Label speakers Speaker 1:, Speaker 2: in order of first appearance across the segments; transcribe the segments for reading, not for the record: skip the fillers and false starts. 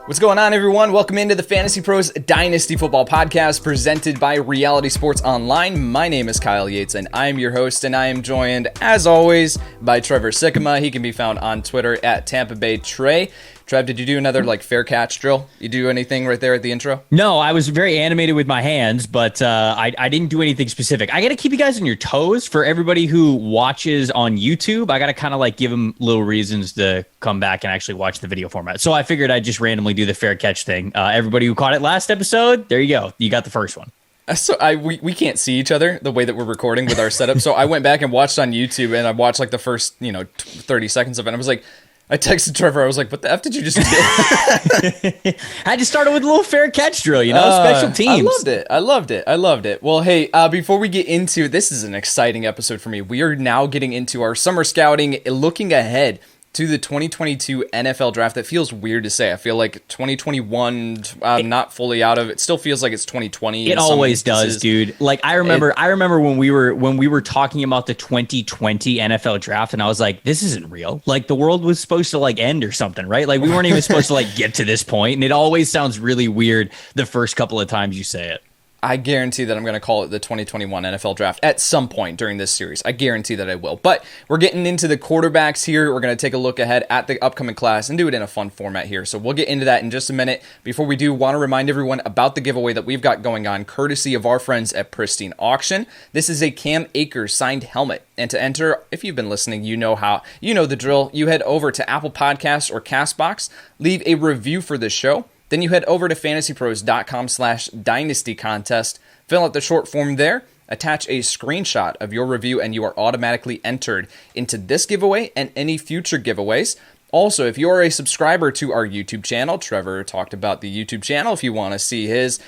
Speaker 1: What's going on, everyone? Welcome into the Fantasy Pros Dynasty Football Podcast presented by Reality Sports Online. My name is Kyle Yates, and I'm your host, and I am joined, as always, by Trevor Sikkema. He can be found on Twitter at Tampa Bay Trey. Trev, did you do another fair catch drill? You do anything right there at the intro?
Speaker 2: No, I was very animated with my hands, but I didn't do anything specific. I got to keep you guys on your toes. For everybody who watches on YouTube, I got to kind of give them little reasons to come back and actually watch the video format. So I figured I'd just randomly do the fair catch thing. Everybody who caught it last episode, there you go. You got the first one.
Speaker 1: So we can't see each other the way that we're recording with our setup. So I went back and watched on YouTube, and I watched the first 30 seconds of it. And I was like, I texted Trevor. I was like, what the F did you just do?
Speaker 2: I had to start it with a little fair catch drill, special teams.
Speaker 1: I loved it. Well, hey, before we get into this is an exciting episode for me. We are now getting into our summer scouting, looking ahead to the 2022 NFL draft. That feels weird to say. I feel like 2021, I'm not fully out of it. Still feels like it's 2020.
Speaker 2: It always does, dude. I remember when we were talking about the 2020 NFL draft, and I was like, this isn't real. The world was supposed to end or something, right? We weren't even supposed to get to this point, and it always sounds really weird the first couple of times you say it.
Speaker 1: I guarantee that I'm going to call it the 2021 NFL draft at some point during this series. I guarantee that I will. But we're getting into the quarterbacks here. We're going to take a look ahead at the upcoming class and do it in a fun format here. So we'll get into that in just a minute. Before we do, want to remind everyone about the giveaway that we've got going on, courtesy of our friends at Pristine Auction. This is a Cam Akers signed helmet. And to enter, if you've been listening, you know the drill. You head over to Apple Podcasts or CastBox, leave a review for this show. Then you head over to fantasypros.com/dynasty contest, fill out the short form there, attach a screenshot of your review, and you are automatically entered into this giveaway and any future giveaways. Also, if you are a subscriber to our YouTube channel, Trevor talked about the YouTube channel. If you want to see his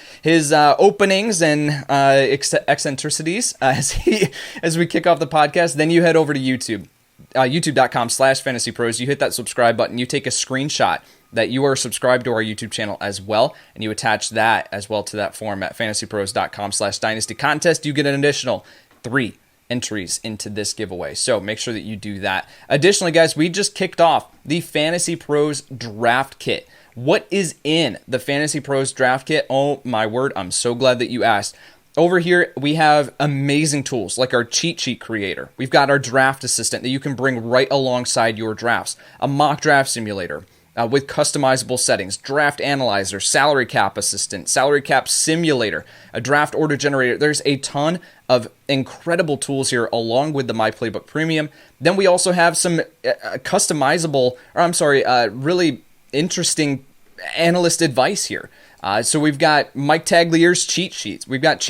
Speaker 1: openings and eccentricities as we kick off the podcast, then you head over to YouTube, youtube.com/fantasypros. You hit that subscribe button. You take a screenshot that you are subscribed to our YouTube channel as well, and you attach that as well to that form at fantasypros.com/dynasty contest. You get an additional 3 entries into this giveaway, so make sure that you do that. Additionally, guys, we just kicked off the Fantasy Pros Draft Kit. What is in the Fantasy Pros Draft Kit? Oh my word, I'm so glad that you asked. Over here, we have amazing tools like our cheat sheet creator. We've got our draft assistant that you can bring right alongside your drafts, a mock draft simulator, with customizable settings, draft analyzer, salary cap assistant, salary cap simulator, a draft order generator. There's a ton of incredible tools here along with the My Playbook Premium. Then we also have some really interesting analyst advice here. So we've got Mike Taglier's cheat sheets. We've got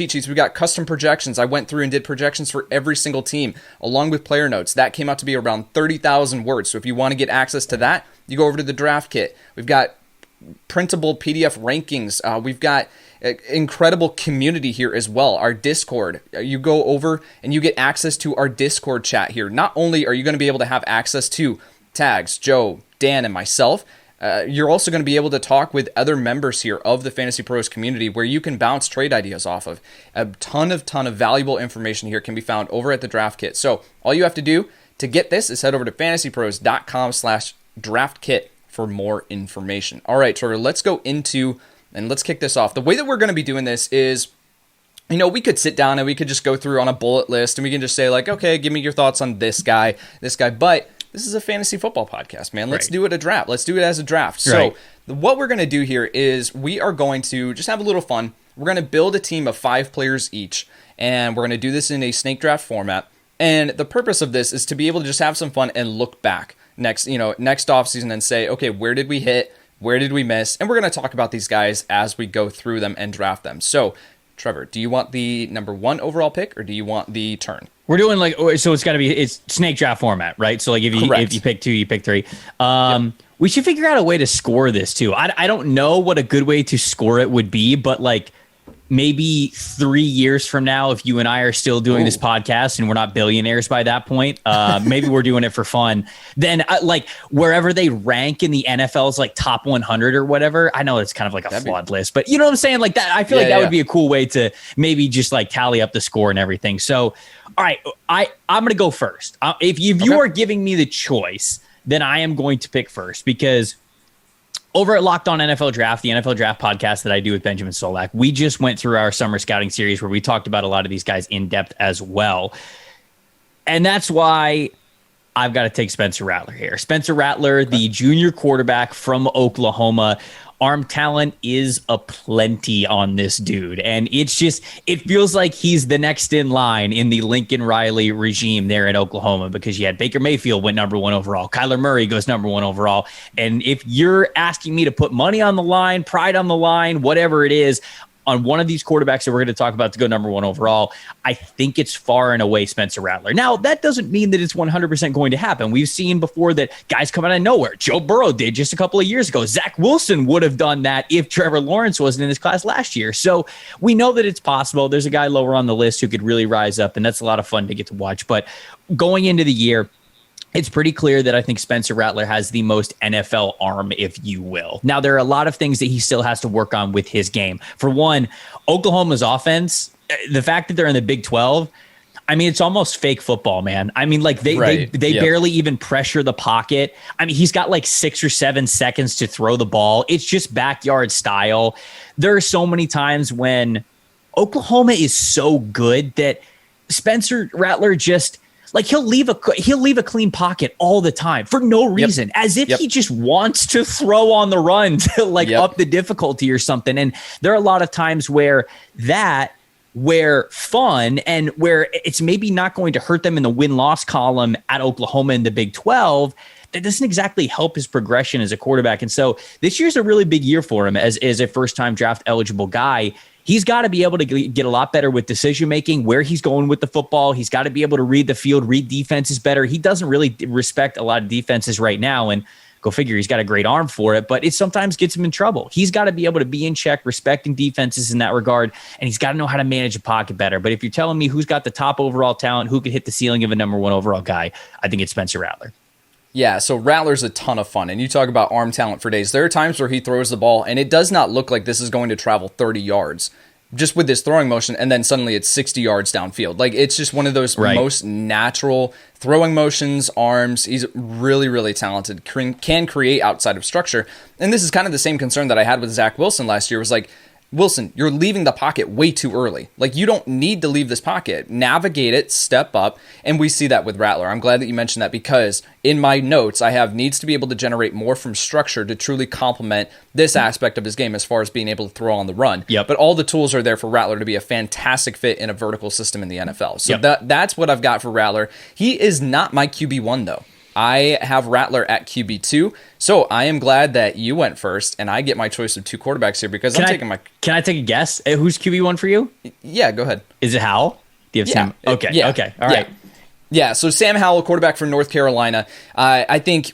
Speaker 1: custom projections. I went through and did projections for every single team along with player notes. That came out to be around 30,000 words. So if you want to get access to that, you go over to the draft kit. We've got printable PDF rankings. We've got incredible community here as well. Our Discord. You go over and you get access to our Discord chat here. Not only are you going to be able to have access to Tags, Joe, Dan, and myself, you're also going to be able to talk with other members here of the Fantasy Pros community where you can bounce trade ideas off of. A ton of valuable information here can be found over at the draft kit. So all you have to do to get this is head over to fantasypros.com/draft kit for more information. All right, Trevor, let's go into and let's kick this off. The way that we're going to be doing this is, we could sit down and we could just go through on a bullet list and we can just say okay, give me your thoughts on this guy, but this is a fantasy football podcast, man. Let's do it a draft. Let's do it as a draft.
Speaker 2: Right.
Speaker 1: So what we're going to do here is we are going to just have a little fun. We're going to build a team of 5 players each, and we're going to do this in a snake draft format. And the purpose of this is to be able to just have some fun and look back next offseason and say, okay, where did we hit? Where did we miss? And we're going to talk about these guys as we go through them and draft them. So, Trevor, do you want the number 1 overall pick or do you want the turn?
Speaker 2: We're doing so it's snake draft format, right? So if you pick 2, you pick 3. Yep. We should figure out a way to score this too. I don't know what a good way to score it would be, but maybe 3 years from now, if you and I are still doing this podcast and we're not billionaires by that point, maybe we're doing it for fun. Then wherever they rank in the NFL's top 100 or whatever, I know it's kind of a flawed list, but you know what I'm saying? That I feel that would be a cool way to maybe just tally up the score and everything. So, all right, I'm going to go first. If you are giving me the choice, then I am going to pick first because Over at Locked On NFL Draft, the NFL Draft podcast that I do with Benjamin Solak, we just went through our summer scouting series where we talked about a lot of these guys in depth as well. And that's why I've got to take Spencer Rattler here. Spencer Rattler, the junior quarterback from Oklahoma. Arm talent is aplenty on this dude. And it feels like he's the next in line in the Lincoln Riley regime there in Oklahoma, because you had Baker Mayfield went number 1 overall. Kyler Murray goes number 1 overall. And if you're asking me to put money on the line, pride on the line, whatever it is, on one of these quarterbacks that we're going to talk about to go number 1 overall, I think it's far and away Spencer Rattler. Now, that doesn't mean that it's 100% going to happen. We've seen before that guys come out of nowhere. Joe Burrow did just a couple of years ago. Zach Wilson would have done that if Trevor Lawrence wasn't in this class last year. So we know that it's possible. There's a guy lower on the list who could really rise up, and that's a lot of fun to get to watch. But going into the year, it's pretty clear that I think Spencer Rattler has the most NFL arm, if you will. Now, there are a lot of things that he still has to work on with his game. For one, Oklahoma's offense, the fact that they're in the Big 12, I mean, it's almost fake football, man. I mean, like they barely even pressure the pocket. I mean, he's got like 6 or 7 seconds to throw the ball. It's just backyard style. There are so many times when Oklahoma is so good that Spencer Rattler just, like, he'll leave a clean pocket all the time for no reason, as if he just wants to throw on the run to up the difficulty or something. And there are a lot of times where fun and where it's maybe not going to hurt them in the win-loss column at Oklahoma in the Big 12, that doesn't exactly help his progression as a quarterback. And so this year's a really big year for him as a first-time draft eligible guy. He's got to be able to get a lot better with decision-making, where he's going with the football. He's got to be able to read the field, read defenses better. He doesn't really respect a lot of defenses right now, and go figure, he's got a great arm for it, but it sometimes gets him in trouble. He's got to be able to be in check, respecting defenses in that regard, and he's got to know how to manage a pocket better. But if you're telling me who's got the top overall talent, who could hit the ceiling of a number 1 overall guy, I think it's Spencer Rattler.
Speaker 1: Yeah, so Rattler's a ton of fun, and you talk about arm talent for days. There are times where he throws the ball, and it does not look like this is going to travel 30 yards just with this throwing motion, and then suddenly it's 60 yards downfield. Like, it's just one of those most natural throwing motions, arms. He's really, really talented, can create outside of structure. And this is kind of the same concern that I had with Zach Wilson last year, was like, Wilson, you're leaving the pocket way too early. Like, you don't need to leave this pocket. Navigate it, step up, and we see that with Rattler. I'm glad that you mentioned that, because in my notes, I have needs to be able to generate more from structure to truly complement this aspect of his game as far as being able to throw on the run.
Speaker 2: Yep.
Speaker 1: But all the tools are there for Rattler to be a fantastic fit in a vertical system in the NFL. So that's what I've got for Rattler. He is not my QB1, though. I have Rattler at QB2, so I am glad that you went first, and I get my choice of 2 quarterbacks here, because Can
Speaker 2: I take a guess at who's QB1 for you?
Speaker 1: Yeah, go ahead.
Speaker 2: Is it Howell? Do you have Sam? Okay, okay, all right.
Speaker 1: Yeah, so Sam Howell, quarterback from North Carolina, I think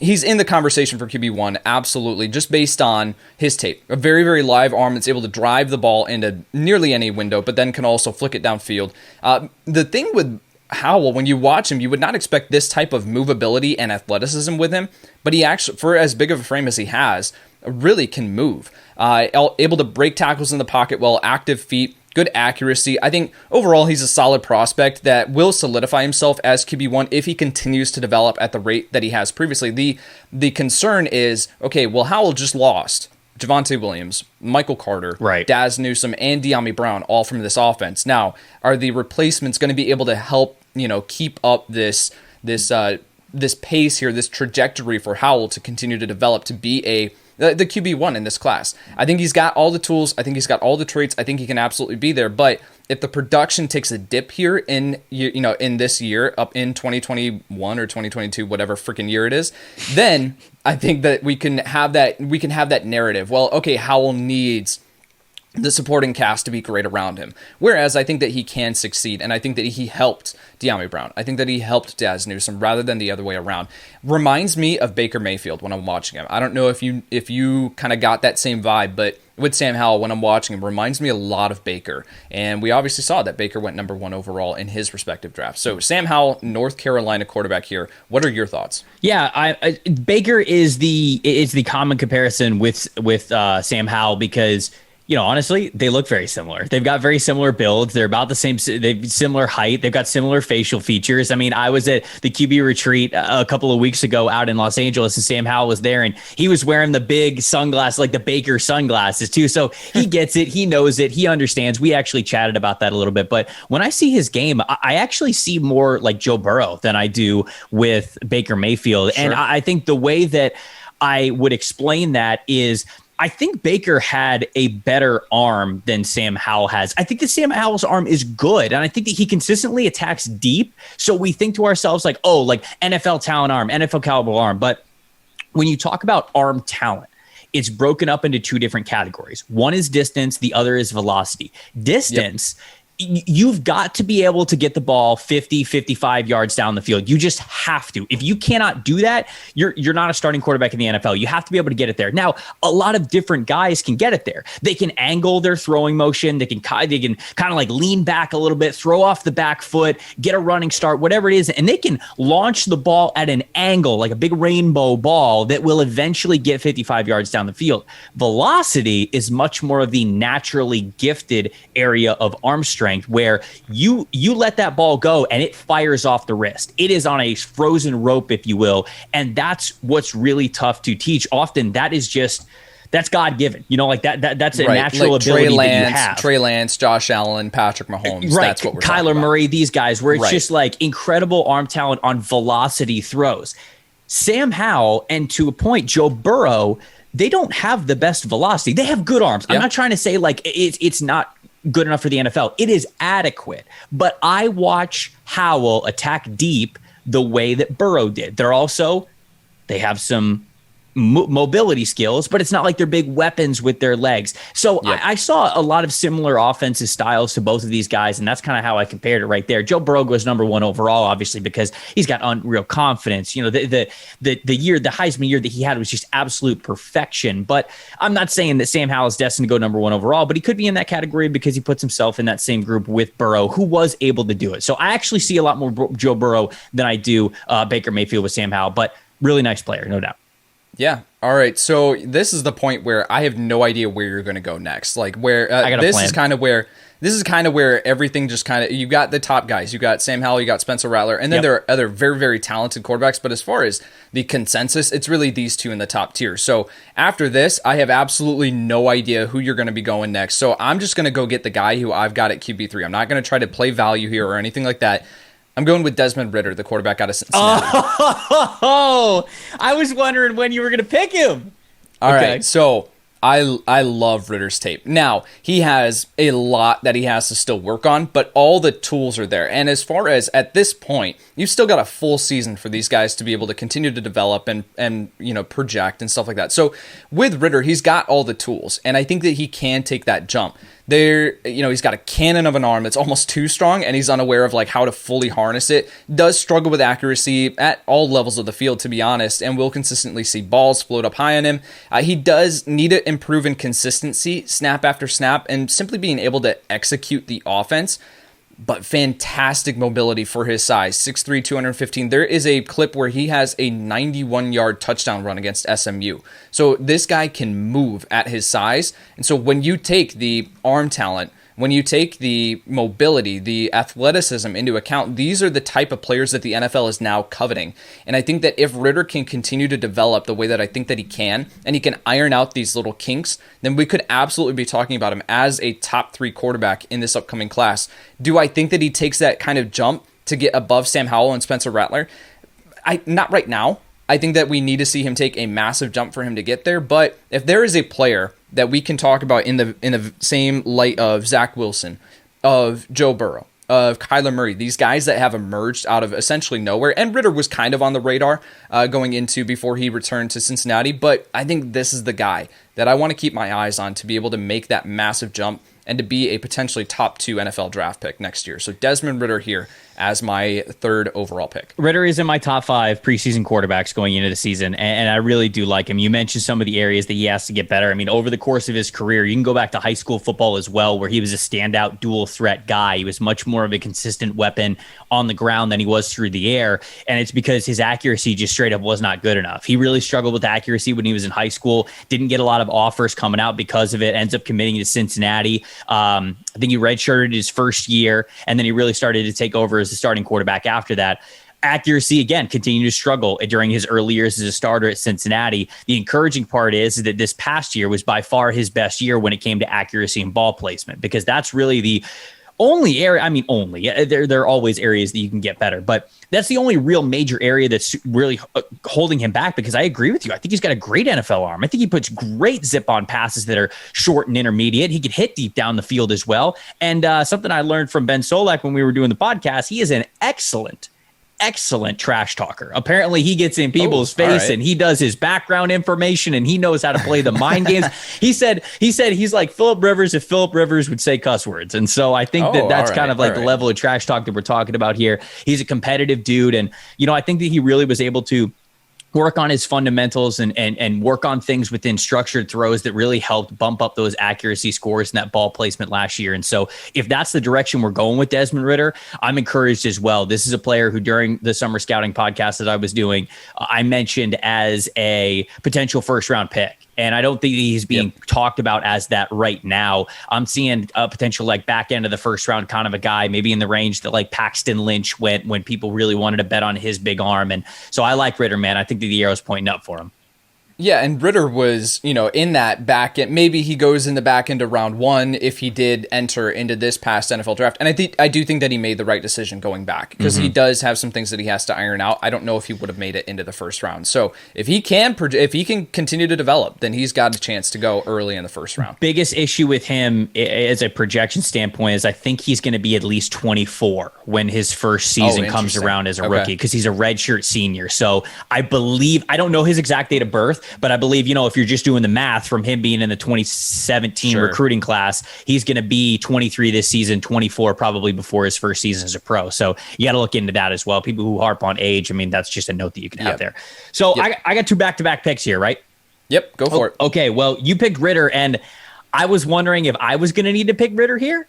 Speaker 1: he's in the conversation for QB1, absolutely, just based on his tape. A very, very live arm that's able to drive the ball into nearly any window, but then can also flick it downfield. The thing with Howell, when you watch him, you would not expect this type of movability and athleticism with him, but he actually, for as big of a frame as he has, really can move. Able to break tackles in the pocket well, active feet, good accuracy. I think overall he's a solid prospect that will solidify himself as QB1 if he continues to develop at the rate that he has previously. The concern is, okay, well, Howell just lost Javonte Williams, Michael Carter, Daz Newsome, and De'Ami Brown, all from this offense. Now, are the replacements going to be able to help, keep up this pace here, this trajectory for Howell to continue to develop to be the QB1 in this class? I think he's got all the tools. I think he's got all the traits. I think he can absolutely be there. But if the production takes a dip here in this year, up in 2021 or 2022, whatever freaking year it is, then I think that we can have that narrative. Well, okay, Howell needs the supporting cast to be great around him. Whereas I think that he can succeed, and I think that he helped De'Ami Brown. I think that he helped Daz Newsome rather than the other way around. Reminds me of Baker Mayfield when I'm watching him. I don't know if you kind of got that same vibe, but with Sam Howell, when I'm watching him, reminds me a lot of Baker. And we obviously saw that Baker went number 1 overall in his respective draft. So Sam Howell, North Carolina quarterback here. What are your thoughts? Yeah,
Speaker 2: Baker is the common comparison with Sam Howell, because Honestly, they look very similar. They've got very similar builds. They're about the same. They've similar height. They've got similar facial features. I mean, I was at the QB retreat a couple of weeks ago out in Los Angeles, and Sam Howell was there, and he was wearing the big sunglasses, like the Baker sunglasses too. So he gets it. He knows it. He understands. We actually chatted about that a little bit. But when I see his game, I actually see more like Joe Burrow than I do with Baker Mayfield. Sure. And I think the way that I would explain that is, I think Baker had a better arm than Sam Howell has. I think that Sam Howell's arm is good, and I think that he consistently attacks deep. So we think to ourselves like, oh, like NFL talent arm, NFL caliber arm. But when you talk about arm talent, it's broken up into two different categories. One is distance, the other is velocity. Distance, you've got to be able to get the ball 50, 55 yards down the field. You just have to. If you cannot do that, you're not a starting quarterback in the NFL. You have to be able to get it there. Now, a lot of different guys can get it there. They can angle their throwing motion. They can kind of like lean back a little bit, throw off the back foot, get a running start, whatever it is. And they can launch the ball at an angle, like a big rainbow ball that will eventually get 55 yards down the field. Velocity is much more of the naturally gifted area of arm strength, where you let that ball go and it fires off the wrist. It is on a frozen rope, if you will. And that's what's really tough to teach. Often that's God-given. Like that's a natural
Speaker 1: like
Speaker 2: ability that you have.
Speaker 1: Trey Lance, Josh Allen, Patrick Mahomes.
Speaker 2: Right.
Speaker 1: That's what we're
Speaker 2: Kyler
Speaker 1: talking about.
Speaker 2: Murray, these guys, where it's just like incredible arm talent on velocity throws. Sam Howell, and to a point, Joe Burrow, they don't have the best velocity. They have good arms. I'm not trying to say like it's not good enough for the NFL. It is adequate. But I watch Howell attack deep the way that Burrow did. They have some mobility skills, but it's not like they're big weapons with their legs. So I saw a lot of similar offensive styles to both of these guys, and that's kind of how I compared it right there. Joe Burrow was number one overall, obviously, because he's got unreal confidence. The Heisman year that he had was just absolute perfection. But I'm not saying that Sam Howell is destined to go number one overall, but he could be in that category because he puts himself in that same group with Burrow, who was able to do it. So I actually see a lot more Joe Burrow than I do Baker Mayfield with Sam Howell, but really nice player, no doubt.
Speaker 1: Yeah. All right. So this is the point where I have no idea where you're going to go next. Like where this is kind of where everything just kind of, you got the top guys, you got Sam Howell, you got Spencer Rattler, and then there are other very, very talented quarterbacks. But as far as the consensus, it's really these two in the top tier. So after this, I have absolutely no idea who you're going to be going next. So I'm just going to go get the guy who I've got at QB3. I'm not going to try to play value here or anything like that. I'm going with Desmond Ridder, the quarterback out of Cincinnati.
Speaker 2: Oh, I was wondering when you were going to pick him.
Speaker 1: All right, so I love Ridder's tape. Now, he has a lot that he has to still work on, but all the tools are there. And as far as at this point, you've still got a full season for these guys to be able to continue to develop and project and stuff like that. So with Ridder, he's got all the tools, and I think that he can take that jump. He's got a cannon of an arm that's almost too strong, and he's unaware of like how to fully harness it. Does struggle with accuracy at all levels of the field, to be honest, and will consistently see balls float up high on him. He does need to improve in consistency, snap after snap, and simply being able to execute the offense. But fantastic mobility for his size, 6'3", 215. There is a clip where he has a 91-yard touchdown run against SMU. So this guy can move at his size. And so when you take the arm talent, when you take the mobility, the athleticism into account, these are the type of players that the NFL is now coveting. And I think that if Ridder can continue to develop the way that I think that he can, and he can iron out these little kinks, then we could absolutely be talking about him as a top 3 quarterback in this upcoming class. Do I think that he takes that kind of jump to get above Sam Howell and Spencer Rattler? Not right now. I think that we need to see him take a massive jump for him to get there. But if there is a player that we can talk about in the same light of Zach Wilson, of Joe Burrow, of Kyler Murray, these guys that have emerged out of essentially nowhere, and Ridder was kind of on the radar going into before he returned to Cincinnati, but I think this is the guy that I want to keep my eyes on to be able to make that massive jump and to be a potentially top 2 NFL draft pick next year. So Desmond Ridder here as my third overall pick.
Speaker 2: Ridder is in my top 5 preseason quarterbacks going into the season, and I really do like him. You mentioned some of the areas that he has to get better. I mean, over the course of his career, you can go back to high school football as well, where he was a standout dual threat guy. He was much more of a consistent weapon on the ground than he was through the air, and it's because his accuracy just straight up was not good enough. He really struggled with accuracy when he was in high school, didn't get a lot of offers coming out because of it, ends up committing to Cincinnati. I think he redshirted his first year, and then he really started to take over as the starting quarterback after that. Accuracy, again, continued to struggle during his early years as a starter at Cincinnati. The encouraging part is that this past year was by far his best year when it came to accuracy and ball placement, because that's really the only area, there are always areas that you can get better, but that's the only real major area that's really holding him back, because I agree with you. I think he's got a great NFL arm. I think he puts great zip on passes that are short and intermediate. He can hit deep down the field as well. And something I learned from Ben Solak when we were doing the podcast, he is an excellent trash talker. Apparently he gets in people's face and he does his background information and he knows how to play the mind games. He said he's like Phillip Rivers if Phillip Rivers would say cuss words. And so I think that's kind of like the level of trash talk that we're talking about here. He's a competitive dude. And, I think that he really was able to work on his fundamentals and work on things within structured throws that really helped bump up those accuracy scores and that ball placement last year. And so if that's the direction we're going with Desmond Ridder, I'm encouraged as well. This is a player who during the summer scouting podcast that I was doing, I mentioned as a potential first round pick. And I don't think he's being talked about as that right now. I'm seeing a potential like back end of the first round kind of a guy, maybe in the range that like Paxton Lynch went when people really wanted to bet on his big arm. And so I like Ridder, man. I think that the arrow's pointing up for him.
Speaker 1: Yeah, and Ridder was, in that back end. Maybe he goes in the back end of round 1 if he did enter into this past NFL draft. And I do think that he made the right decision going back, because he does have some things that he has to iron out. I don't know if he would have made it into the first round. So if he can continue to develop, then he's got a chance to go early in the first round.
Speaker 2: Biggest issue with him as a projection standpoint is I think he's going to be at least 24 when his first season comes around as a rookie, because he's a redshirt senior. So I don't know his exact date of birth, but I believe, if you're just doing the math from him being in the 2017 recruiting class, he's going to be 23 this season, 24 probably before his first season as a pro. So you got to look into that as well. People who harp on age, that's just a note that you can have there. So I got 2 back-to-back picks here, right?
Speaker 1: Yep, go for it.
Speaker 2: Okay, well, you picked Ridder, and I was wondering if I was going to need to pick Ridder here.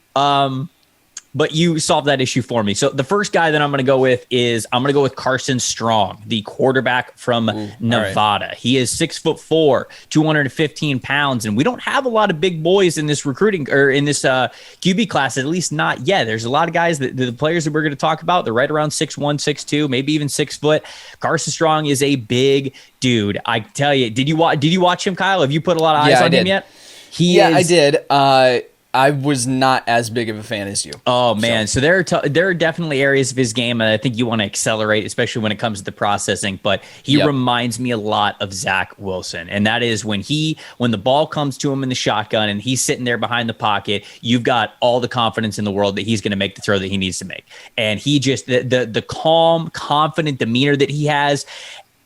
Speaker 2: But you solved that issue for me. So the first guy that I'm going to go with is Carson Strong, the quarterback from Nevada. Right. He is 6'4", 215 pounds, and we don't have a lot of big boys in this recruiting or in this QB class, at least not yet. There's a lot of guys the players that we're going to talk about, they're right around 6'1", 6'2", maybe even 6 foot. Carson Strong is a big dude. I tell you, did you watch him, Kyle? Have you put a lot of eyes on him yet?
Speaker 1: I did. I was not as big of a fan as you.
Speaker 2: Oh, man. So there are definitely areas of his game that I think you want to accelerate, especially when it comes to the processing. But he reminds me a lot of Zach Wilson. And that is when the ball comes to him in the shotgun and he's sitting there behind the pocket, you've got all the confidence in the world that he's going to make the throw that he needs to make. And he just, the calm, confident demeanor that he has,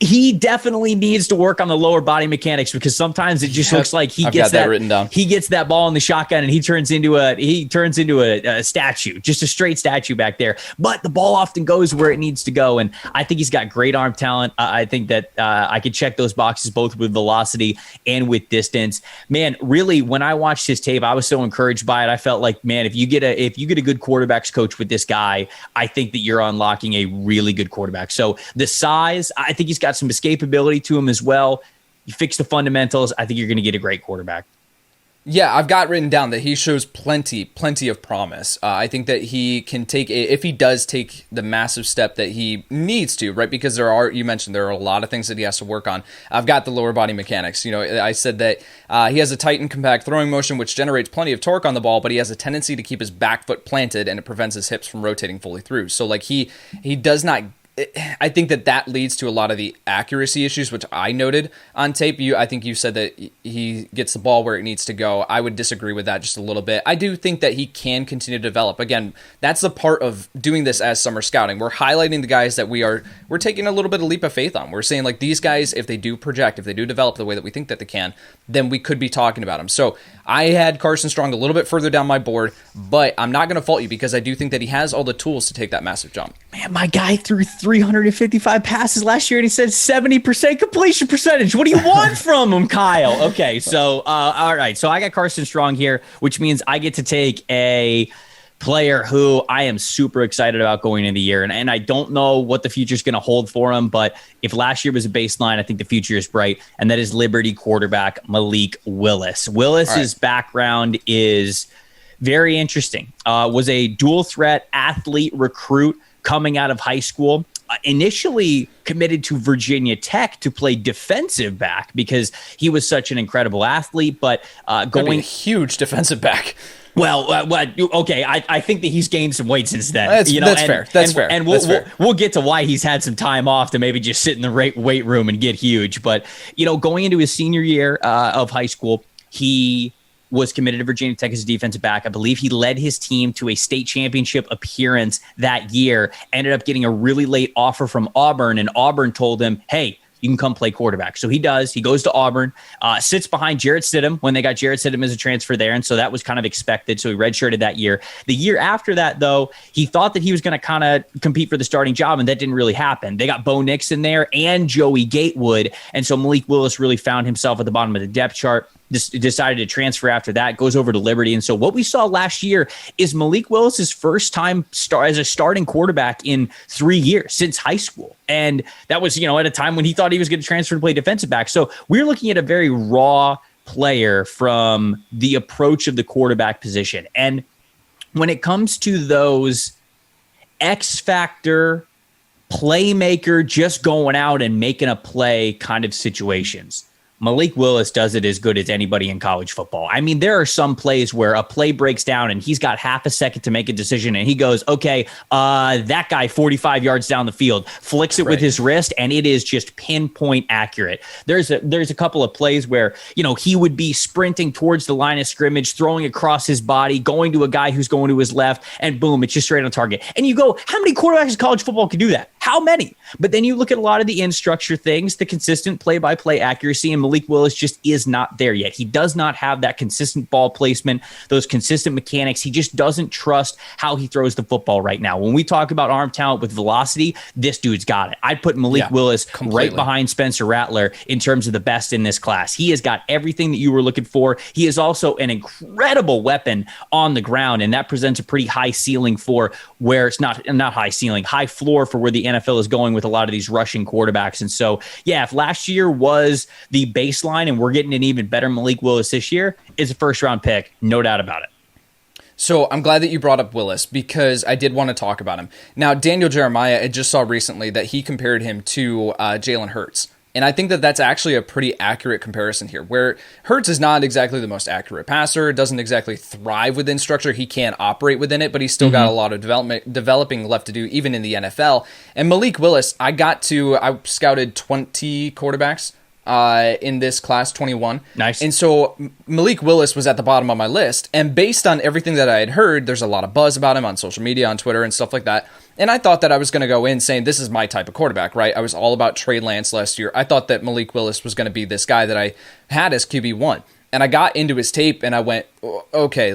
Speaker 2: he definitely needs to work on the lower body mechanics, because sometimes it just looks like he gets that written down. He gets that ball in the shotgun and he turns into a statue, just a straight statue back there. But the ball often goes where it needs to go, and I think he's got great arm talent. I think that I could check those boxes both with velocity and with distance. Man, really, when I watched his tape, I was so encouraged by it. I felt like, man, if you get a good quarterbacks coach with this guy, I think that you're unlocking a really good quarterback. So the size, I think he's got some escapability to him as well. You fix the fundamentals, I think you're going to get a great quarterback.
Speaker 1: Yeah, I've got written down that he shows plenty of promise. I think that he can if he does take the massive step that he needs to, right? Because you mentioned there are a lot of things that he has to work on. I've got the lower body mechanics. I said that he has a tight and compact throwing motion, which generates plenty of torque on the ball, but he has a tendency to keep his back foot planted, and it prevents his hips from rotating fully through. So like he does not. I think that leads to a lot of the accuracy issues, which I noted on tape. I think you said that he gets the ball where it needs to go. I would disagree with that just a little bit. I do think that he can continue to develop. Again, that's the part of doing this as summer scouting. We're highlighting the guys that we're taking a little bit of leap of faith on. We're saying like these guys, if they do project, if they do develop the way that we think that they can, then we could be talking about them. So I had Carson Strong a little bit further down my board, but I'm not going to fault you, because I do think that he has all the tools to take that massive jump.
Speaker 2: Man, my guy threw 355 passes last year, and he said 70% completion percentage. What do you want from him, Kyle? Okay, so all right. So I got Carson Strong here, which means I get to take a player who I am super excited about going into the year. And I don't know what the future is going to hold for him, but if last year was a baseline, I think the future is bright. And that is Liberty quarterback Malik Willis. Willis's background is very interesting. Was a dual threat athlete recruit coming out of high school. Initially committed to Virginia Tech to play defensive back because he was such an incredible athlete, but going
Speaker 1: a huge defensive back.
Speaker 2: Well, okay. I think that he's gained some weight since then.
Speaker 1: That's fair. That's fair.
Speaker 2: And we'll get to why he's had some time off to maybe just sit in the weight room and get huge. But going into his senior year of high school, he was committed to Virginia Tech as a defensive back. I believe he led his team to a state championship appearance that year, ended up getting a really late offer from Auburn, and Auburn told him, hey, you can come play quarterback. So he does. He goes to Auburn, sits behind Jarrett Stidham when they got Jarrett Stidham as a transfer there. And so that was kind of expected. So he redshirted that year. The year after that, though, he thought that he was going to kind of compete for the starting job, and that didn't really happen. They got Bo Nix in there and Joey Gatewood. And so Malik Willis really found himself at the bottom of the depth chart. Decided to transfer after that, goes over to Liberty. And so what we saw last year is Malik Willis's first time as a starting quarterback in 3 years since high school. And that was, at a time when he thought he was going to transfer to play defensive back. So we're looking at a very raw player from the approach of the quarterback position. And when it comes to those X factor playmaker, just going out and making a play kind of situations, Malik Willis does it as good as anybody in college football. I mean, there are some plays where a play breaks down and he's got half a second to make a decision, and he goes, okay, that guy 45 yards down the field, flicks it with his wrist, and it is just pinpoint accurate. There's a couple of plays where, he would be sprinting towards the line of scrimmage, throwing across his body, going to a guy who's going to his left, and boom, it's just straight on target. And you go, how many quarterbacks in college football can do that? How many? But then you look at a lot of the in-structure things, the consistent play-by-play accuracy, and Malik Willis just is not there yet. He does not have that consistent ball placement, those consistent mechanics. He just doesn't trust how he throws the football right now. When we talk about arm talent with velocity, this dude's got it. I'd put Malik Willis completely right behind Spencer Rattler in terms of the best in this class. He has got everything that you were looking for. He is also an incredible weapon on the ground, and that presents a pretty high ceiling for where it's not high ceiling, high floor for where the NFL is going with a lot of these rushing quarterbacks. And so, if last year was the baseline and we're getting an even better Malik Willis this year, it's a first-round pick, no doubt about it.
Speaker 1: So I'm glad that you brought up Willis because I did want to talk about him. Now, Daniel Jeremiah, I just saw recently that he compared him to Jalen Hurts. And I think that that's actually a pretty accurate comparison here, where Hurts is not exactly the most accurate passer, doesn't exactly thrive within structure. He can't operate within it, but he's still got a lot of developing left to do, even in the NFL. And Malik Willis, I scouted 20 quarterbacks in this class, 21.
Speaker 2: Nice.
Speaker 1: And so Malik Willis was at the bottom of my list. And based on everything that I had heard, there's a lot of buzz about him on social media, on Twitter and stuff like that. And I thought that I was going to go in saying, this is my type of quarterback, right? I was all about Trey Lance last year. I thought that Malik Willis was going to be this guy that I had as QB1. And I got into his tape and I went, okay,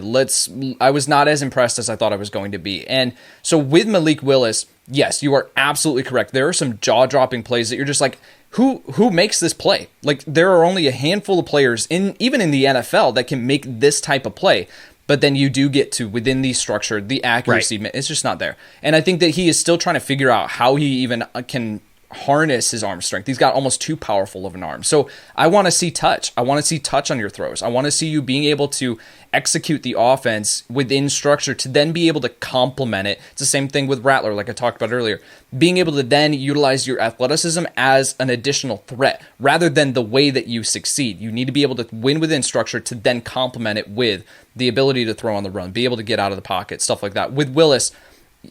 Speaker 1: I was not as impressed as I thought I was going to be. And so with Malik Willis, yes, you are absolutely correct. There are some jaw-dropping plays that you're just like, who makes this play? Like, there are only a handful of players, even in the NFL, that can make this type of play. But then you do get to, within the structure, the accuracy, it's just not there. And I think that he is still trying to figure out how he even can harness his arm strength. He's got almost too powerful of an arm. So I want to see touch. I want to see touch on your throws. I want to see you being able to execute the offense within structure to then be able to complement it. It's the same thing with Rattler, like I talked about earlier. Being able to then utilize your athleticism as an additional threat rather than the way that you succeed. You need to be able to win within structure to then complement it with the ability to throw on the run, be able to get out of the pocket, stuff like that. With Willis,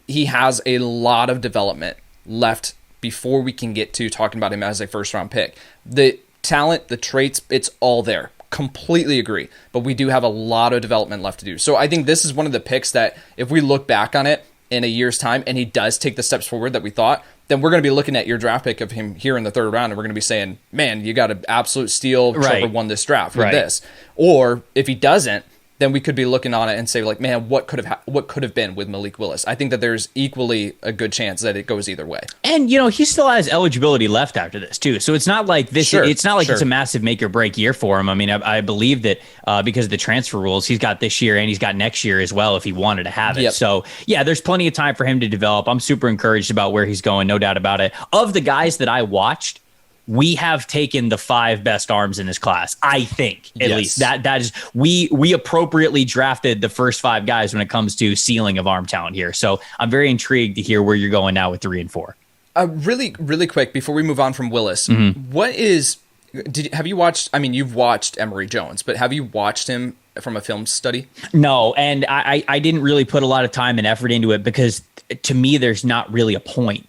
Speaker 1: he has a lot of development left before we can get to talking about him as a first-round pick. The talent, the traits, it's all there. Completely agree. But we do have a lot of development left to do. So I think this is one of the picks that if we look back on it in a year's time and he does take the steps forward that we thought, then we're going to be looking at your draft pick of him here in the third round and we're going to be saying, man, you got an absolute steal. Trevor won this draft with this. Or if he doesn't, then we could be looking on it and say like, man, what could have been with Malik Willis? I think that there's equally a good chance that it goes either way.
Speaker 2: And he still has eligibility left after this too, so it's not like this.
Speaker 1: Sure,
Speaker 2: it's not like it's a massive make or break year for him. I mean, I believe that because of the transfer rules, he's got this year and he's got next year as well if he wanted to have it.
Speaker 1: Yep.
Speaker 2: So yeah, there's plenty of time for him to develop. I'm super encouraged about where he's going, no doubt about it. Of the guys that I watched, we have taken the 5 best arms in this class. I think at least that is we appropriately drafted the first 5 guys when it comes to ceiling of arm talent here. So I'm very intrigued to hear where you're going now with 3 and 4.
Speaker 1: Really, really quick before we move on from Willis, have you watched? I mean, you've watched Emory Jones, but have you watched him from a film study?
Speaker 2: No, and I didn't really put a lot of time and effort into it because to me, there's not really a point.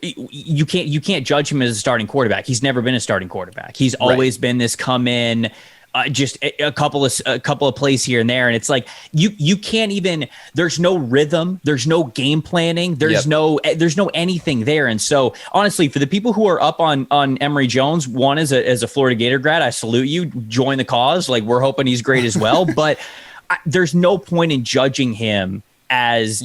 Speaker 2: You can't judge him as a starting quarterback. He's never been a starting quarterback. He's always been this come in, just a couple of plays here and there, and it's like you can't even. There's no rhythm. There's no game planning. There's no anything there. And so honestly, for the people who are up on Emory Jones, one as a Florida Gator grad, I salute you. Join the cause. Like we're hoping he's great as well. But there's no point in judging him as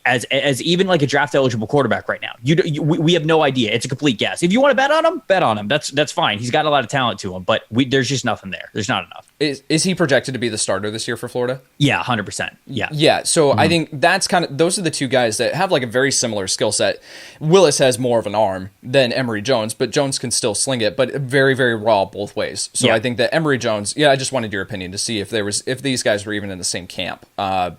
Speaker 2: as even like a draft eligible quarterback right now. We have no idea. It's a complete guess. If you want to bet on him. That's fine. He's got a lot of talent to him, but there's just nothing there. There's not enough.
Speaker 1: Is he projected to be the starter this year for Florida?
Speaker 2: Yeah, 100%. Yeah.
Speaker 1: Yeah. So I think that's those are the two guys that have like a very similar skill set. Willis has more of an arm than Emory Jones, but Jones can still sling it, but very, very raw both ways. So I think that Emory Jones, I just wanted your opinion to see if these guys were even in the same camp,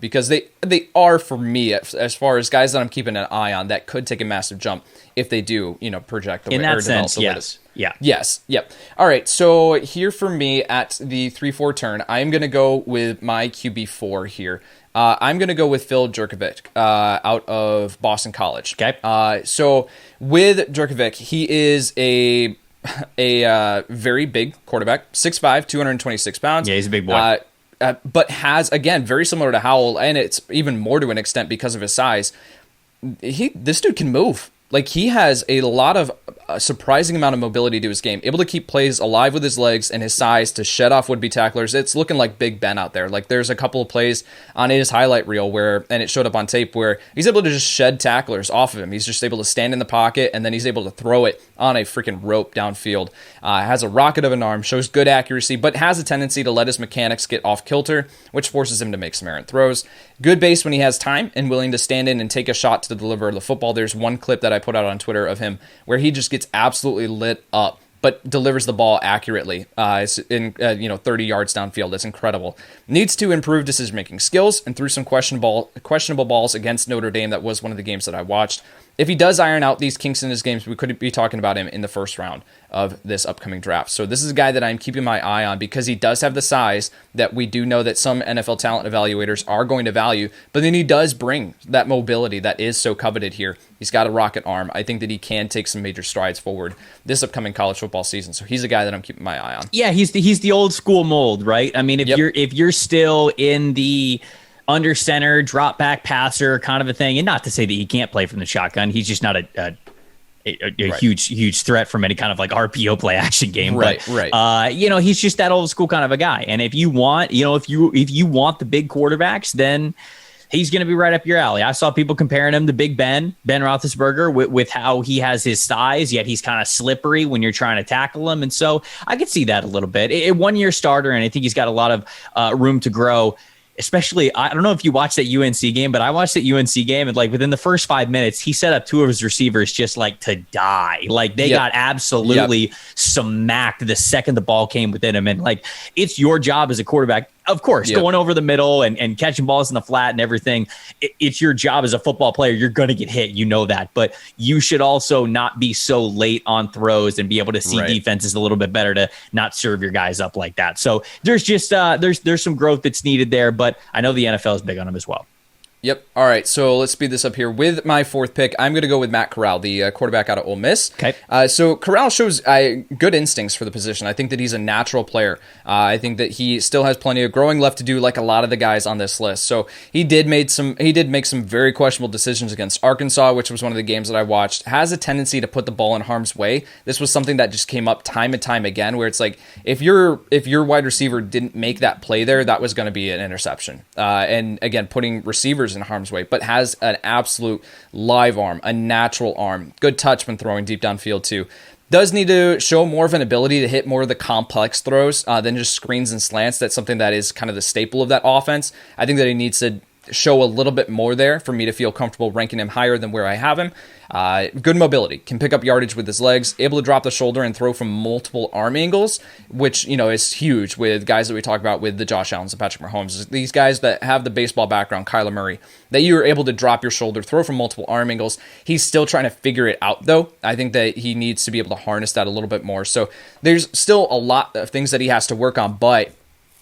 Speaker 1: because they are for me as far as guys that I'm keeping an eye on that could take a massive jump if they do, project the way,
Speaker 2: in that
Speaker 1: or
Speaker 2: sense.
Speaker 1: develop the
Speaker 2: Yes.
Speaker 1: way.
Speaker 2: Yeah.
Speaker 1: Yes. Yep. All right. So here for me at the 3-4 turn, I'm going to go with my QB4 here. I'm going to go with Phil Jurkovec out of Boston College.
Speaker 2: Okay.
Speaker 1: So with Jurkovec, he is a very big quarterback, 6'5", 226 pounds.
Speaker 2: Yeah, he's a big boy.
Speaker 1: But has, again, very similar to Howell, and it's even more to an extent because of his size. This dude can move. Like, he has a surprising amount of mobility to his game, able to keep plays alive with his legs and his size to shed off would-be tacklers. It's looking like Big Ben out there. Like, there's a couple of plays on his highlight reel and it showed up on tape, where he's able to just shed tacklers off of him. He's just able to stand in the pocket, and then he's able to throw it on a freaking rope downfield. Has a rocket of an arm, shows good accuracy, but has a tendency to let his mechanics get off kilter, which forces him to make some errant throws. Good base when he has time and willing to stand in and take a shot to deliver the football. There's one clip that I put out on Twitter of him where he just gets absolutely lit up, but delivers the ball accurately. It's in 30 yards downfield. That's incredible. Needs to improve decision-making skills, and threw some questionable balls against Notre Dame. That was one of the games that I watched. If he does iron out these kinks in his games, we could be talking about him in the first round of this upcoming draft. So this is a guy that I'm keeping my eye on because he does have the size that we do know that some NFL talent evaluators are going to value, but then he does bring that mobility that is so coveted here. He's got a rocket arm. I think that he can take some major strides forward this upcoming college football season. So he's a guy that I'm keeping my eye on.
Speaker 2: Yeah, he's the old school mold, right? I mean, if you're still in the under center, drop back passer kind of a thing, and not to say that he can't play from the shotgun. He's just not a huge threat from any kind of like RPO play action game.
Speaker 1: Right.
Speaker 2: He's just that old school kind of a guy. And if you want, if you want the big quarterbacks, then he's going to be right up your alley. I saw people comparing him to Big Ben Roethlisberger with how he has his size, yet he's kind of slippery when you're trying to tackle him. And so I could see that a little bit. A 1-year starter, and I think he's got a lot of room to grow. Especially, I don't know if you watched that UNC game, but I watched that UNC game, and like within the first 5 minutes, he set up 2 of his receivers just like to die. Like they got absolutely smacked the second the ball came within him. And like, it's your job as a quarterback, of course, going over the middle and catching balls in the flat and everything. It's your job as a football player. You're going to get hit. You know that. But you should also not be so late on throws and be able to see defenses a little bit better to not serve your guys up like that. So there's just there's some growth that's needed there. But I know the NFL is big on him as well.
Speaker 1: Yep. All right. So let's speed this up here. With my fourth pick, I'm going to go with Matt Corral, the quarterback out of Ole Miss.
Speaker 2: Okay.
Speaker 1: So Corral shows good instincts for the position. I think that he's a natural player. I think that he still has plenty of growing left to do, like a lot of the guys on this list. So he did make some very questionable decisions against Arkansas, which was one of the games that I watched. Has a tendency to put the ball in harm's way. This was something that just came up time and time again, where it's like if your wide receiver didn't make that play there, that was going to be an interception. And again, putting receivers in harm's way, but has an absolute live arm, a natural arm, good touch when throwing deep downfield too. Does need to show more of an ability to hit more of the complex throws than just screens and slants. That's something that is kind of the staple of that offense. I think that he needs to show a little bit more there for me to feel comfortable ranking him higher than where I have him. Good mobility, can pick up yardage with his legs, able to drop the shoulder and throw from multiple arm angles, which, is huge with guys that we talk about with the Josh Allens, the Patrick Mahomes. These guys that have the baseball background, Kyler Murray, that you are able to drop your shoulder, throw from multiple arm angles. He's still trying to figure it out, though. I think that he needs to be able to harness that a little bit more. So there's still a lot of things that he has to work on, but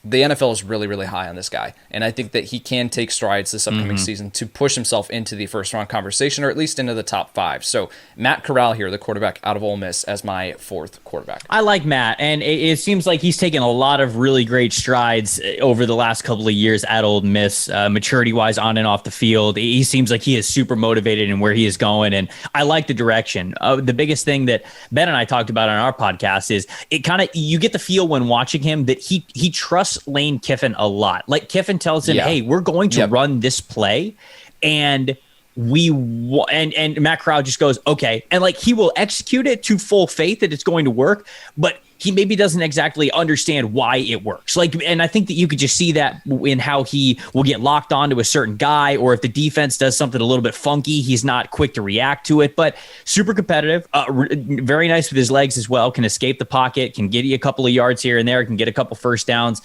Speaker 1: the NFL is really, really high on this guy. And I think that he can take strides this upcoming season to push himself into the first round conversation, or at least into the top 5. So Matt Corral here, the quarterback out of Ole Miss, as my fourth quarterback.
Speaker 2: I like Matt, and it seems like he's taken a lot of really great strides over the last couple of years at Ole Miss, maturity-wise on and off the field. He seems like he is super motivated in where he is going, and I like the direction. The biggest thing that Ben and I talked about on our podcast is it kind of, you get the feel when watching him that he trusts Lane Kiffin a lot. Like Kiffin tells him, hey, we're going to run this play, and and Matt Corral just goes, okay. And like, he will execute it to full faith that it's going to work, but he maybe doesn't exactly understand why it works. Like, and I think that you could just see that in how he will get locked onto a certain guy, or if the defense does something a little bit funky, he's not quick to react to it, but super competitive, very nice with his legs as well, can escape the pocket, can get you a couple of yards here and there, can get a couple first downs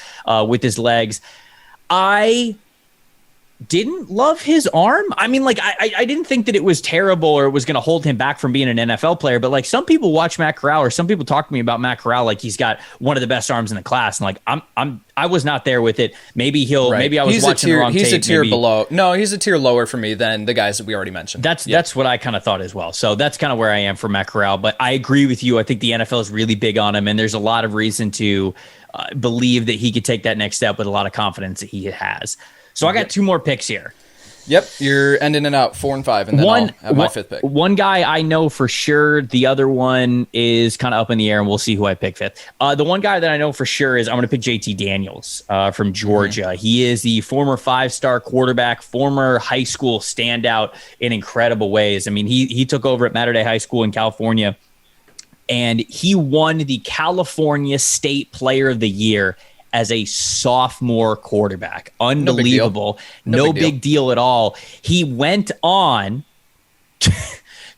Speaker 2: with his legs. I didn't love his arm. I mean, like, I didn't think that it was terrible or it was going to hold him back from being an NFL player. But like, some people watch Matt Corral, or some people talk to me about Matt Corral like he's got one of the best arms in the class. And like, I was not there with it. Maybe maybe I was watching the wrong tape.
Speaker 1: He's a tier below. No, he's a tier lower for me than the guys that we already mentioned.
Speaker 2: That's what I kind of thought as well. So that's kind of where I am for Matt Corral. But I agree with you. I think the NFL is really big on him, and there's a lot of reason to believe that he could take that next step with a lot of confidence that he has. So I got 2 more picks here.
Speaker 1: Yep, you're ending it out 4 and 5, and then I'll have my 5th pick. One
Speaker 2: guy I know for sure. The other one is kind of up in the air, and we'll see who I pick 5th. The one guy that I know for sure is I'm going to pick JT Daniels from Georgia. He is the former 5-star quarterback, former high school standout in incredible ways. I mean, he took over at Mater Dei High School in California, and he won the California State Player of the Year as a sophomore quarterback. Unbelievable. No big deal at all. He went on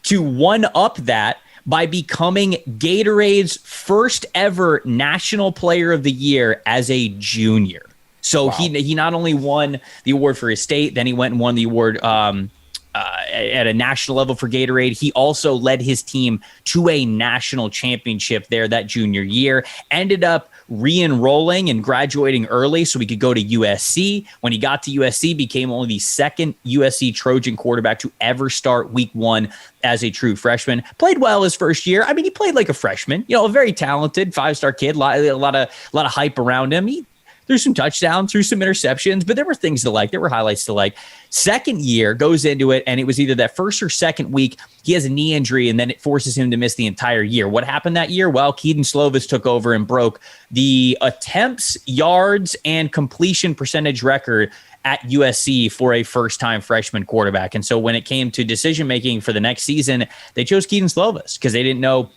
Speaker 2: to one-up that by becoming Gatorade's first ever National Player of the Year as a junior. So he not only won the award for his state, then he went and won the award at a national level for Gatorade. He also led his team to a national championship there that junior year. Ended up re-enrolling and graduating early so he could go to USC. When he got to USC, became only the second USC Trojan quarterback to ever start week 1 as a true freshman. Played well his first year. I mean, he played like a freshman, a very talented 5-star kid, a lot of hype around him. He threw some touchdowns, threw some interceptions, but there were things to like. There were highlights to like. Second year, goes into it, and it was either that first or second week, he has a knee injury, and then it forces him to miss the entire year. What happened that year? Well, Keaton Slovis took over and broke the attempts, yards, and completion percentage record at USC for a first-time freshman quarterback. And so when it came to decision-making for the next season, they chose Keaton Slovis because they didn't know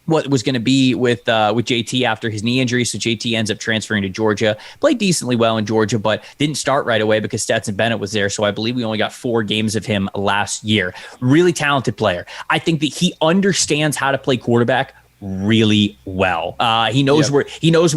Speaker 2: what was going to be with JT after his knee injury. So JT ends up transferring to Georgia, played decently well in Georgia, but didn't start right away because Stetson Bennett was there. So I believe we only got 4 games of him last year. Really talented player. I think that he understands how to play quarterback really well. He knows where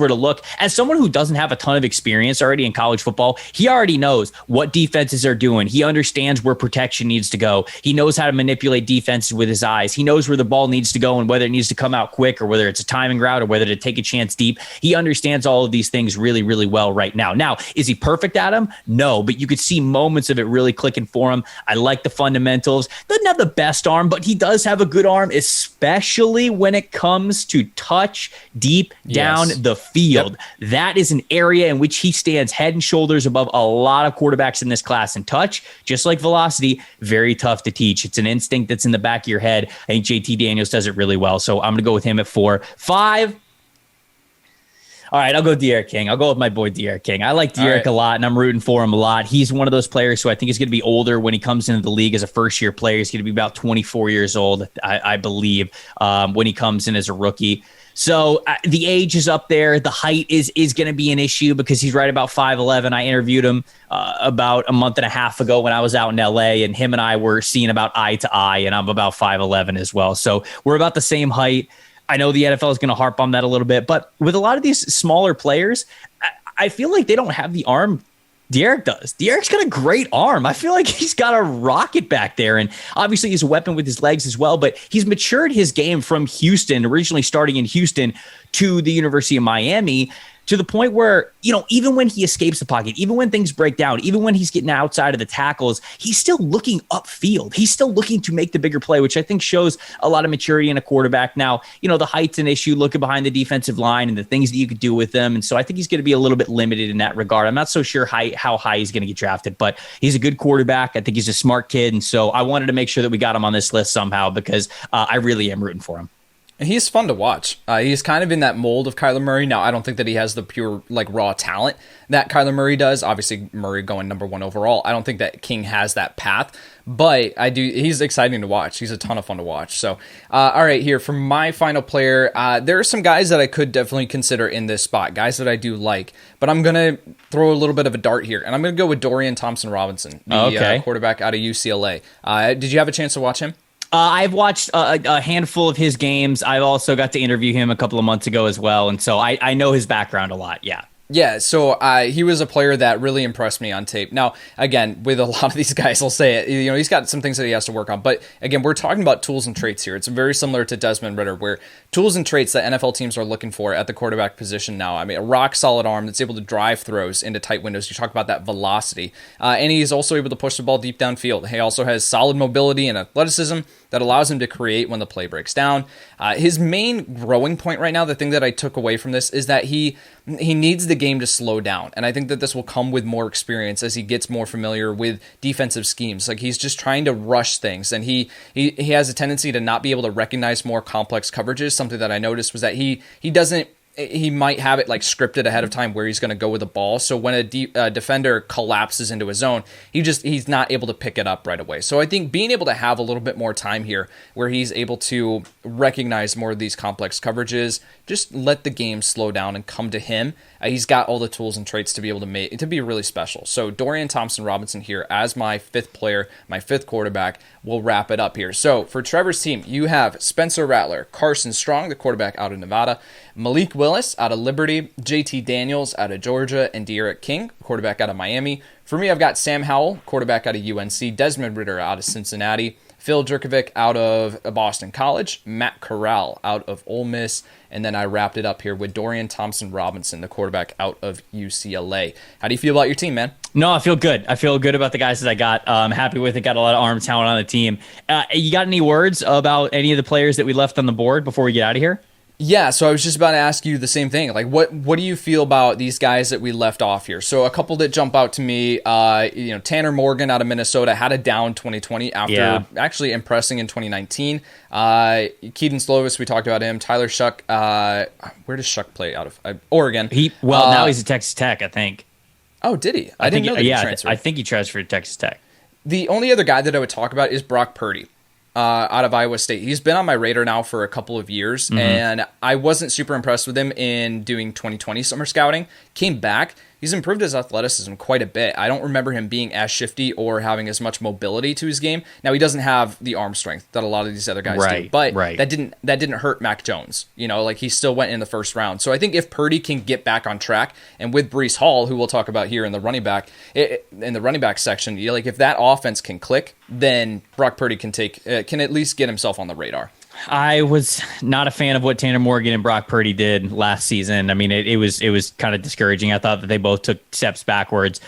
Speaker 2: to look. As someone who doesn't have a ton of experience already in college football, he already knows what defenses are doing. He understands where protection needs to go. He knows how to manipulate defenses with his eyes. He knows where the ball needs to go and whether it needs to come out quick or whether it's a timing route or whether to take a chance deep. He understands all of these things really, really well right now. Now, is he perfect at them? No, but you could see moments of it really clicking for him. I like the fundamentals. Doesn't have the best arm, but he does have a good arm, especially when it comes to touch deep down the field. That is an area in which he stands head and shoulders above a lot of quarterbacks in this class. And touch, just like velocity, very tough to teach. It's an instinct that's in the back of your head. I think JT Daniels does it really well. So I'm going to go with him at 4. 5. All right, I'll go De'Aaron King. I'll go with my boy De'Aaron King. I like De'Aaron a lot, and I'm rooting for him a lot. He's one of those players who I think is going to be older when he comes into the league as a first-year player. He's going to be about 24 years old, I believe, when he comes in as a rookie. So the age is up there. The height is going to be an issue because he's right about 5'11". I interviewed him about a month and a half ago when I was out in LA, and him and I were seeing about eye to eye, and I'm about 5'11" as well. So we're about the same height. I know the NFL is going to harp on that a little bit, but with a lot of these smaller players, I feel like they don't have the arm De'Aaron does. De'Aaron's got a great arm. I feel like he's got a rocket back there, and obviously he's a weapon with his legs as well, but he's matured his game from Houston, originally starting in Houston, to the University of Miami, to the point where, even when he escapes the pocket, even when things break down, even when he's getting outside of the tackles, he's still looking upfield. He's still looking to make the bigger play, which I think shows a lot of maturity in a quarterback. Now, the height's an issue, looking behind the defensive line and the things that you could do with them. And so I think he's going to be a little bit limited in that regard. I'm not so sure how high he's going to get drafted, but he's a good quarterback. I think he's a smart kid. And so I wanted to make sure that we got him on this list somehow because I really am rooting for him.
Speaker 1: And he's fun to watch. He's kind of in that mold of Kyler Murray. Now, I don't think that he has the pure, raw talent that Kyler Murray does. Obviously, Murray going number 1 overall. I don't think that King has that path, but he's exciting to watch. He's a ton of fun to watch. So, all right, here for my final player, there are some guys that I could definitely consider in this spot, guys that I do like, but I'm going to throw a little bit of a dart here, and I'm going to go with Dorian Thompson-Robinson, the quarterback out of UCLA. Did you have a chance to watch him?
Speaker 2: I've watched a handful of his games. I also got to interview him a couple of months ago as well. And so I know his background a lot. Yeah.
Speaker 1: Yeah, so he was a player that really impressed me on tape. Now, again, with a lot of these guys, I'll say it, he's got some things that he has to work on. But again, we're talking about tools and traits here. It's very similar to Desmond Ridder, where tools and traits that NFL teams are looking for at the quarterback position now. I mean, a rock-solid arm that's able to drive throws into tight windows. You talk about that velocity. And he's also able to push the ball deep downfield. He also has solid mobility and athleticism that allows him to create when the play breaks down. His main growing point right now, the thing that I took away from this, is that he needs the game to slow down. And I think that this will come with more experience as he gets more familiar with defensive schemes. He's just trying to rush things, and he has a tendency to not be able to recognize more complex coverages. Something that I noticed was that he might have it scripted ahead of time where he's going to go with the ball. So when a defender collapses into his zone, he's not able to pick it up right away. So I think being able to have a little bit more time here where he's able to recognize more of these complex coverages, just let the game slow down and come to him. He's got all the tools and traits to be able to be really special. So Dorian Thompson-Robinson here as my 5th player, my 5th quarterback. We'll wrap it up here. So for Trevor's team, you have Spencer Rattler, Carson Strong, the quarterback out of Nevada, Malik Willis out of Liberty, JT Daniels out of Georgia, and De'Aaron King, quarterback out of Miami. For me, I've got Sam Howell, quarterback out of UNC, Desmond Ridder out of Cincinnati, Phil Jurkovec out of Boston College, Matt Corral out of Ole Miss, and then I wrapped it up here with Dorian Thompson-Robinson, the quarterback out of UCLA. How do you feel about your team, man?
Speaker 2: No, I feel good. I feel good about the guys that I got. I'm happy with it. Got a lot of arm talent on the team. You got any words about any of the players that we left on the board before we get out of here?
Speaker 1: Yeah, so I was just about to ask you the same thing. What do you feel about these guys that we left off here? So a couple that jump out to me, Tanner Morgan out of Minnesota had a down 2020 after actually impressing in 2019. Keaton Slovis, we talked about him. Tyler Shuck, where does Shuck play out of? Oregon.
Speaker 2: Now he's at Texas Tech, I think.
Speaker 1: Oh, did he? I didn't know that he transferred.
Speaker 2: I think he transferred to Texas Tech.
Speaker 1: The only other guy that I would talk about is Brock Purdy. Out of Iowa State. He's been on my radar now for a couple of years, and I wasn't super impressed with him in doing 2020 summer scouting. came back, he's improved his athleticism quite a bit. I don't remember him being as shifty or having as much mobility to his game. Now, he doesn't have the arm strength that a lot of these other guys do, but that didn't hurt Mac Jones. Like he still went in the first round. So I think if Purdy can get back on track, and with Breece Hall, who we'll talk about here in the running back section, like if that offense can click, then Brock Purdy can at least get himself on the radar.
Speaker 2: I was not a fan of what Tanner Morgan and Brock Purdy did last season. I mean, it was kind of discouraging. I thought that they both took steps backwards.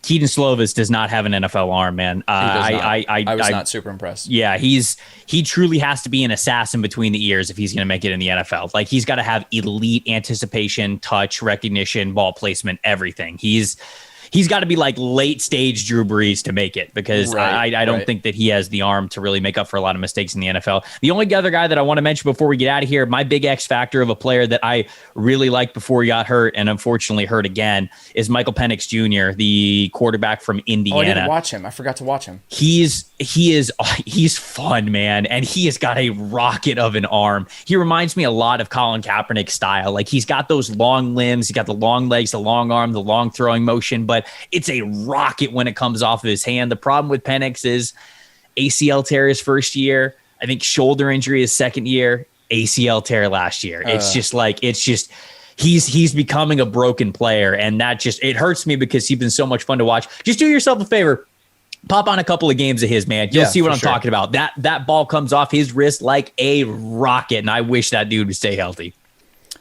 Speaker 2: Keaton Slovis does not have an NFL arm, man.
Speaker 1: I was not super impressed.
Speaker 2: Yeah, he truly has to be an assassin between the ears if he's going to make it in the NFL. Like, he's got to have elite anticipation, touch, recognition, ball placement, everything. He's got to be like late stage Drew Brees to make it, because I don't think that he has the arm to really make up for a lot of mistakes in the NFL. The only other guy that I want to mention before we get out of here, my big X factor of a player that I really liked before he got hurt and unfortunately hurt again, is Michael Penix Jr., the quarterback from Indiana.
Speaker 1: Oh, I didn't watch him. I forgot to watch him.
Speaker 2: He's fun, man, and he has got a rocket of an arm. He reminds me a lot of Colin Kaepernick style. Like, he's got those long limbs, he's got the long legs, the long arm, the long throwing motion, but it's a rocket when it comes off of his hand. The problem with Penix is ACL tear his first year. I think shoulder injury his second year, ACL tear last year. It's just he's becoming a broken player, and it hurts me because he's been so much fun to watch. Just do yourself a favor. Pop on a couple of games of his, man. You'll see what I'm talking about. That ball comes off his wrist like a rocket, and I wish that dude would stay healthy.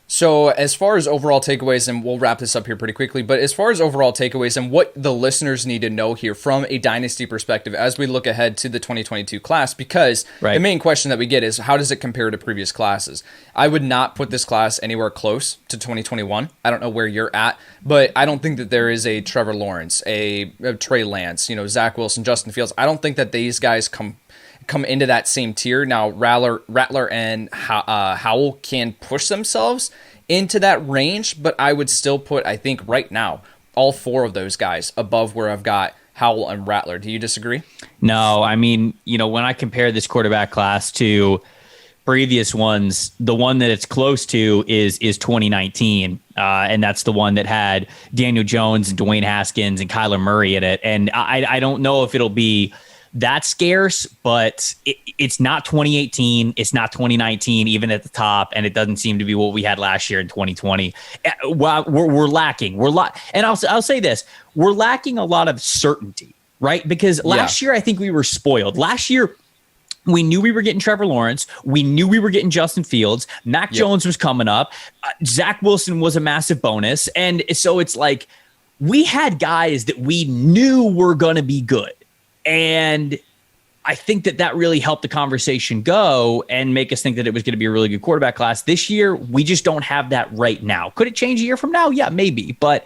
Speaker 1: So as far as overall takeaways, and we'll wrap this up here pretty quickly, but as far as overall takeaways and what the listeners need to know here from a dynasty perspective as we look ahead to the 2022 class, because the main question that we get is, how does it compare to previous classes? I would not put this class anywhere close to 2021. I don't know where you're at, but I don't think that there is a Trevor Lawrence, a Trey Lance, Zach Wilson, Justin Fields. I don't think that these guys come into that same tier. Now, Rattler and Howell can push themselves into that range, but I would still put, I think right now, all four of those guys above where I've got Howell and Rattler. Do you disagree?
Speaker 2: No, I mean, when I compare this quarterback class to previous ones, the one that it's close to is 2019, and that's the one that had Daniel Jones and Dwayne Haskins and Kyler Murray in it. And I don't know if it'll be that scarce, but it's not 2018. It's not 2019, even at the top, and it doesn't seem to be what we had last year in 2020. Well, we're lacking. And I'll say this: we're lacking a lot of certainty, right? Because last year I think we were spoiled. Last year, we knew we were getting Trevor Lawrence. We knew we were getting Justin Fields. Mac Jones was coming up. Zach Wilson was a massive bonus, and so it's like we had guys that we knew were going to be good. And I think that really helped the conversation go and make us think that it was going to be a really good quarterback class. This year, we just don't have that right now. Could it change a year from now? Yeah, maybe. But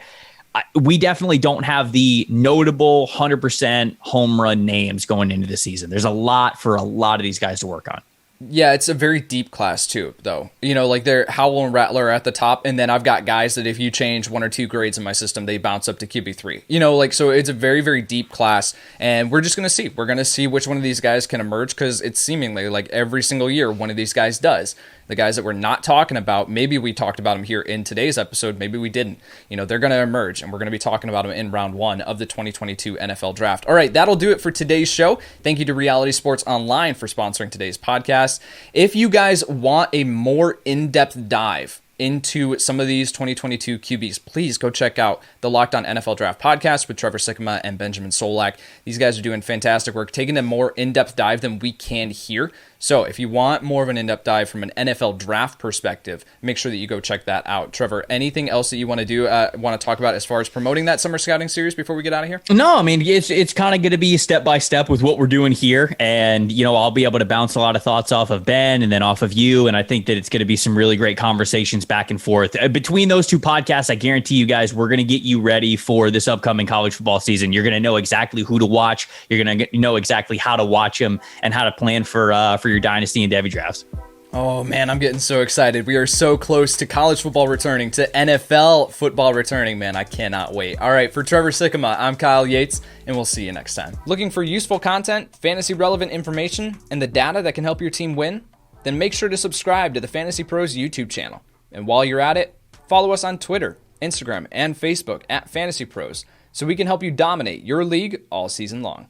Speaker 2: we definitely don't have the notable 100% home run names going into the season. There's a lot for a lot of these guys to work on.
Speaker 1: Yeah, it's a very deep class too, though. Like they're Howell and Rattler are at the top, and then I've got guys that if you change one or two grades in my system, they bounce up to QB3. So it's a very, very deep class, and we're just going to see. We're going to see which one of these guys can emerge, because it's seemingly like every single year one of these guys does. The guys that we're not talking about, maybe we talked about them here in today's episode, maybe we didn't. They're going to emerge, and we're going to be talking about them in round 1 of the 2022 NFL Draft. All right, that'll do it for today's show. Thank you to Reality Sports Online for sponsoring today's podcast. If you guys want a more in-depth dive into some of these 2022 QBs, please go check out the Locked On NFL Draft podcast with Trevor Sikkema and Benjamin Solak. These guys are doing fantastic work, taking a more in-depth dive than we can here. So if you want more of an in-depth dive from an NFL draft perspective, make sure that you go check that out. Trevor, anything else that you want to do, want to talk about as far as promoting that summer scouting series before we get out of here?
Speaker 2: No, I mean, it's kind of going to be step by step with what we're doing here. And, I'll be able to bounce a lot of thoughts off of Ben and then off of you. And I think that it's going to be some really great conversations back and forth. Between those two podcasts, I guarantee you guys, we're going to get you ready for this upcoming college football season. You're going to know exactly who to watch. You're going to know exactly how to watch them and how to plan for your dynasty and Devy drafts.
Speaker 1: Oh man, I'm getting so excited. We are so close to college football returning, to NFL football returning, man. I cannot wait. All right, for Trevor Sikkema, I'm Kyle Yates, and we'll see you next time. Looking for useful content, fantasy relevant information, and the data that can help your team win? Then make sure to subscribe to the Fantasy Pros YouTube channel. And while you're at it, follow us on Twitter Instagram, and Facebook at FantasyPros so we can help you dominate your league all season long.